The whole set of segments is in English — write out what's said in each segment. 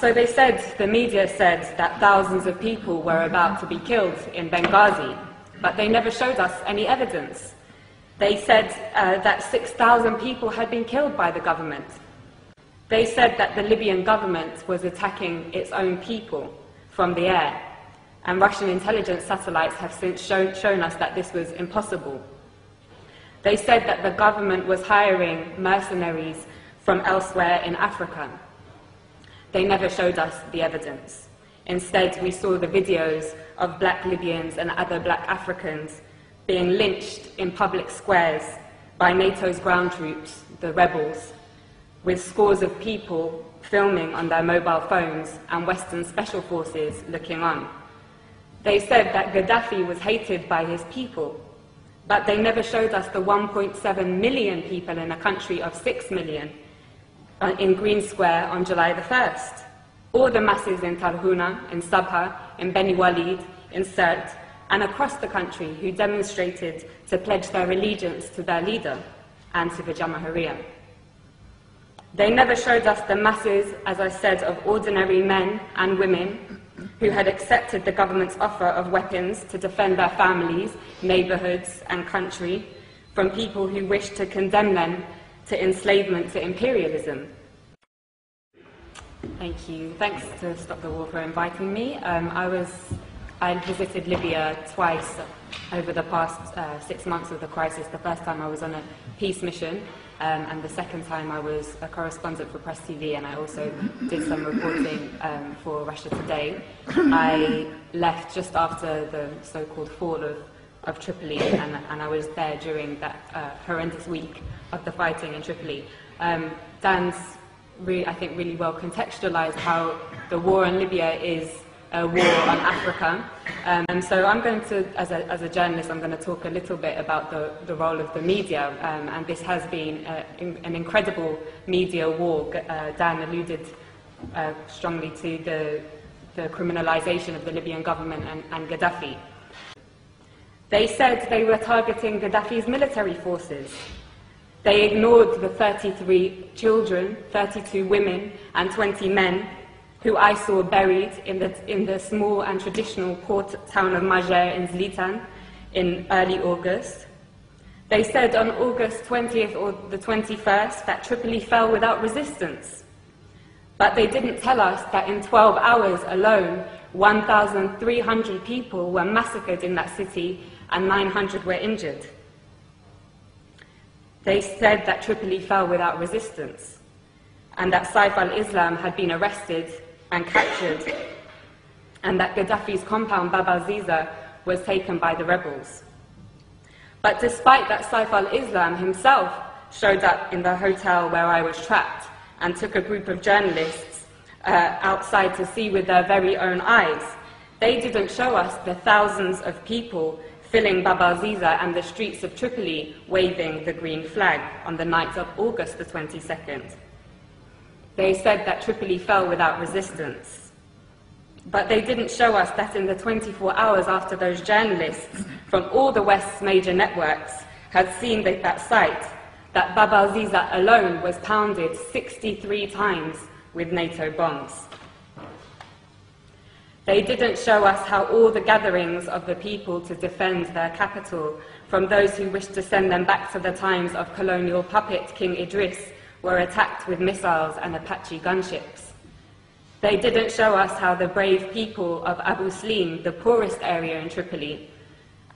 So they said, the media said, that thousands of people were about to be killed in Benghazi, but they never showed us any evidence. They said that 6,000 people had been killed by the government. They said that the Libyan government was attacking its own people from the air, and Russian intelligence satellites have since shown us that this was impossible. They said that the government was hiring mercenaries from elsewhere in Africa. They never showed us the evidence. Instead, we saw the videos of black Libyans and other black Africans being lynched in public squares by NATO's ground troops, the rebels, with scores of people filming on their mobile phones and Western special forces looking on. They said that Gaddafi was hated by his people, but they never showed us the 1.7 million people in a country of 6 million in Green Square on July the 1st, or the masses in Tarhuna, in Sabha, in Beni Walid, in Sirte, and across the country who demonstrated to pledge their allegiance to their leader and to the Jamahiriya. They never showed us the masses, as I said, of ordinary men and women who had accepted the government's offer of weapons to defend their families, neighborhoods, and country from people who wished to condemn them to enslavement, to imperialism. Thank you. Thanks to Stop the War for inviting me. I visited Libya twice over the past 6 months of the crisis. The first time I was on a peace mission, and the second time I was a correspondent for Press TV, and I also did some reporting for Russia Today. I left just after the so-called fall of Tripoli, and I was there during that horrendous week of the fighting in Tripoli. Dan's, I think, really well contextualized how the war in Libya is a war on Africa. And so I'm going to, as a journalist, I'm going to talk a little bit about the role of the media. And this has been an incredible media war. Dan alluded strongly to the criminalization of the Libyan government and Gaddafi. They said they were targeting Gaddafi's military forces. They ignored the 33 children, 32 women, and 20 men who I saw buried in the small and traditional port town of Majer in Zlitan in early August. They said on August 20th or the 21st that Tripoli fell without resistance. But they didn't tell us that in 12 hours alone, 1,300 people were massacred in that city and 900 were injured. They said that Tripoli fell without resistance and that Saif al-Islam had been arrested and captured, and that Gaddafi's compound Bab al-Ziza was taken by the rebels. But despite that, Saif al-Islam himself showed up in the hotel where I was trapped and took a group of journalists outside to see with their very own eyes. They didn't show us the thousands of people filling Bab al-Ziza and the streets of Tripoli waving the green flag on the night of August the 22nd. They said that Tripoli fell without resistance. But they didn't show us that in the 24 hours after those journalists from all the West's major networks had seen that site, that Bab al-Ziza alone was pounded 63 times with NATO bombs. They didn't show us how all the gatherings of the people to defend their capital from those who wished to send them back to the times of colonial puppet King Idris were attacked with missiles and Apache gunships. They didn't show us how the brave people of Abu Slim, the poorest area in Tripoli,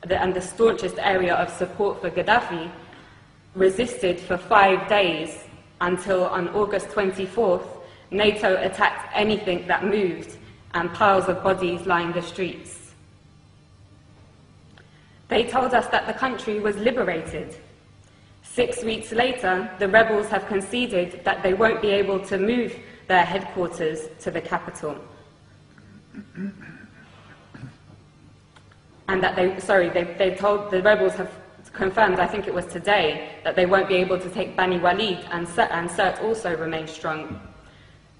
and the staunchest area of support for Gaddafi, resisted for 5 days until on August 24th, NATO attacked anything that moved and piles of bodies lined the streets. They told us that the country was liberated. 6 weeks later, the rebels have conceded that they won't be able to move their headquarters to the capital. And that the rebels have confirmed, I think it was today, that they won't be able to take Bani Walid, and Sirte also remains strong.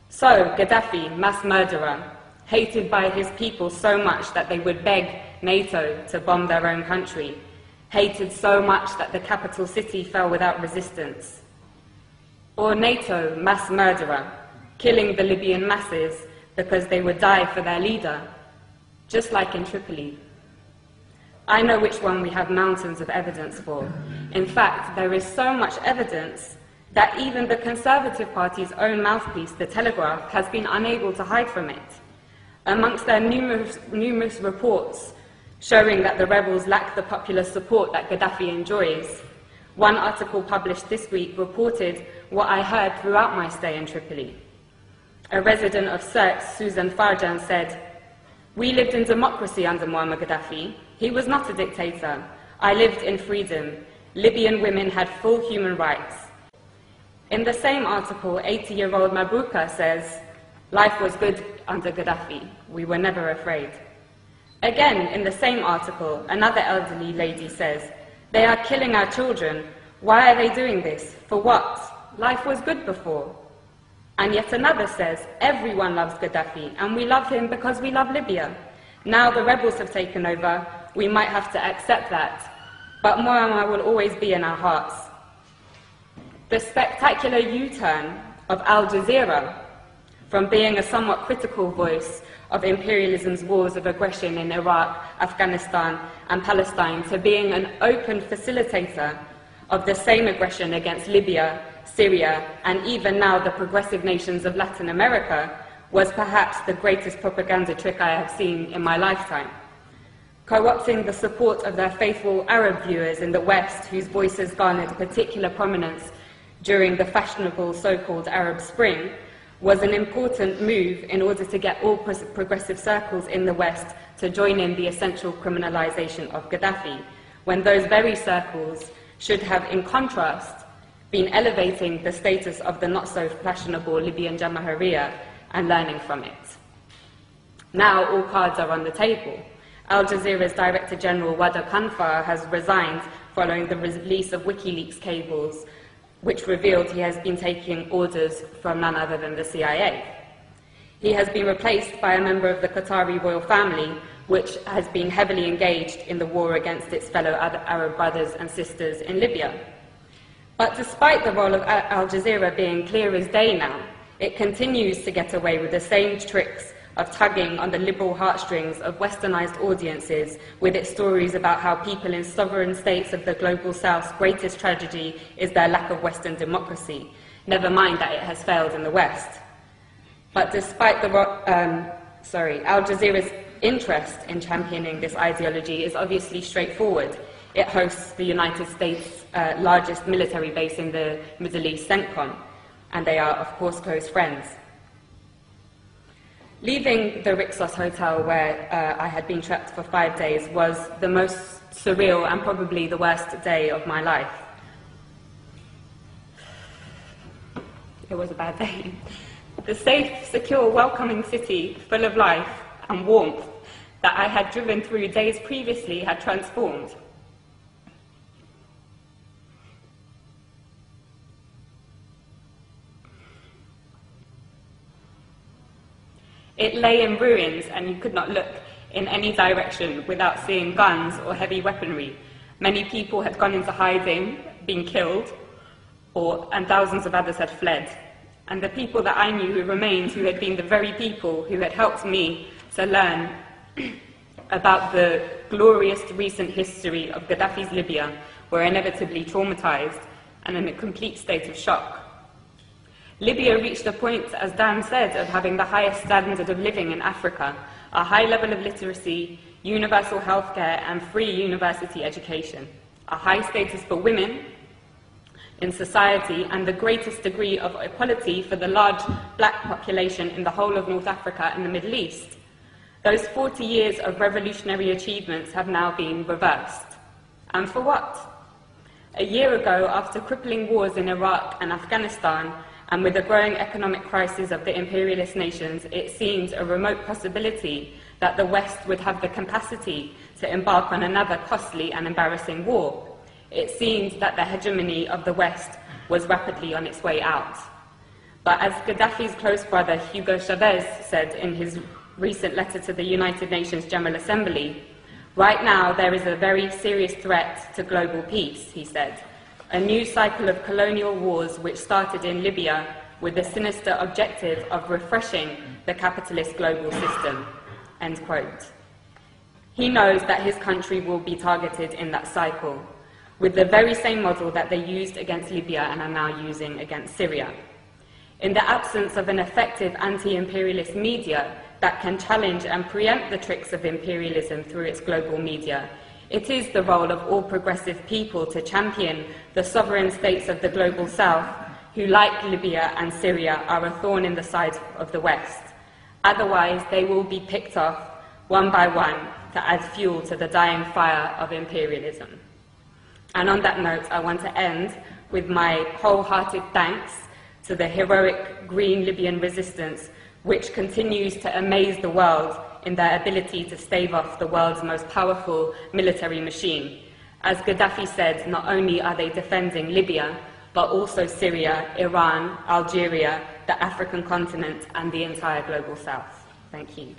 So, Gaddafi, mass murderer, hated by his people so much that they would beg NATO to bomb their own country, hated so much that the capital city fell without resistance. Or NATO, mass murderer, killing the Libyan masses because they would die for their leader, just like in Tripoli. I know which one we have mountains of evidence for. In fact, there is so much evidence that even the Conservative Party's own mouthpiece, The Telegraph, has been unable to hide from it. Amongst their numerous reports showing that the rebels lack the popular support that Gaddafi enjoys, one article published this week reported what I heard throughout my stay in Tripoli. A resident of Sirte, Susan Farjan, said, "We lived in democracy under Muammar Gaddafi. He was not a dictator. I lived in freedom. Libyan women had full human rights." In the same article, 80-year-old Mabruka says, "Life was good under Gaddafi. We were never afraid." Again, in the same article, another elderly lady says, "They are killing our children. Why are they doing this? For what? Life was good before." And yet another says, "Everyone loves Gaddafi, and we love him because we love Libya. Now the rebels have taken over, we might have to accept that, but Muammar will always be in our hearts." The spectacular U-turn of Al Jazeera, from being a somewhat critical voice of imperialism's wars of aggression in Iraq, Afghanistan, and Palestine, to being an open facilitator of the same aggression against Libya, Syria, and even now the progressive nations of Latin America, was perhaps the greatest propaganda trick I have seen in my lifetime. Co-opting the support of their faithful Arab viewers in the West, whose voices garnered particular prominence during the fashionable so-called Arab Spring, was an important move in order to get all progressive circles in the West to join in the essential criminalization of Gaddafi, when those very circles should have, in contrast, been elevating the status of the not-so-fashionable Libyan Jamahiriya and learning from it. Now all cards are on the table. Al Jazeera's Director General Wada Kanfar has resigned following the release of WikiLeaks cables, which revealed he has been taking orders from none other than the CIA. He has been replaced by a member of the Qatari royal family, which has been heavily engaged in the war against its fellow Arab brothers and sisters in Libya. But despite the role of Al Jazeera being clear as day now, it continues to get away with the same tricks of tugging on the liberal heartstrings of westernized audiences with its stories about how people in sovereign states of the global south's greatest tragedy is their lack of Western democracy, never mind that it has failed in the West. But despite Al Jazeera's interest in championing this ideology is obviously straightforward. It hosts the United States' largest military base in the Middle East, CENTCOM, and they are, of course, close friends. Leaving the Rixos Hotel, where I had been trapped for 5 days, was the most surreal and probably the worst day of my life. It was a bad day. The safe, secure, welcoming city, full of life and warmth that I had driven through days previously had transformed. It lay in ruins, and you could not look in any direction without seeing guns or heavy weaponry. Many people had gone into hiding, been killed, and thousands of others had fled. And the people that I knew who remained, who had been the very people who had helped me to learn about the glorious recent history of Gaddafi's Libya, were inevitably traumatized and in a complete state of shock. Libya reached a point, as Dan said, of having the highest standard of living in Africa, a high level of literacy, universal healthcare, and free university education, a high status for women in society, and the greatest degree of equality for the large black population in the whole of North Africa and the Middle East. Those 40 years of revolutionary achievements have now been reversed. And for what? A year ago, after crippling wars in Iraq and Afghanistan, and with the growing economic crisis of the imperialist nations, it seemed a remote possibility that the West would have the capacity to embark on another costly and embarrassing war. It seemed that the hegemony of the West was rapidly on its way out. But as Gaddafi's close brother Hugo Chavez said in his recent letter to the United Nations General Assembly, "Right now there is a very serious threat to global peace," he said. "A new cycle of colonial wars which started in Libya with the sinister objective of refreshing the capitalist global system, end quote. He knows that his country will be targeted in that cycle, with the very same model that they used against Libya and are now using against Syria. In the absence of an effective anti-imperialist media that can challenge and preempt the tricks of imperialism through its global media, it is the role of all progressive people to champion the sovereign states of the global south, who, like Libya and Syria, are a thorn in the side of the West. Otherwise, they will be picked off one by one to add fuel to the dying fire of imperialism. And on that note, I want to end with my wholehearted thanks to the heroic Green Libyan resistance, which continues to amaze the world in their ability to stave off the world's most powerful military machine. As Gaddafi said, not only are they defending Libya, but also Syria, Iran, Algeria, the African continent, and the entire global south. Thank you.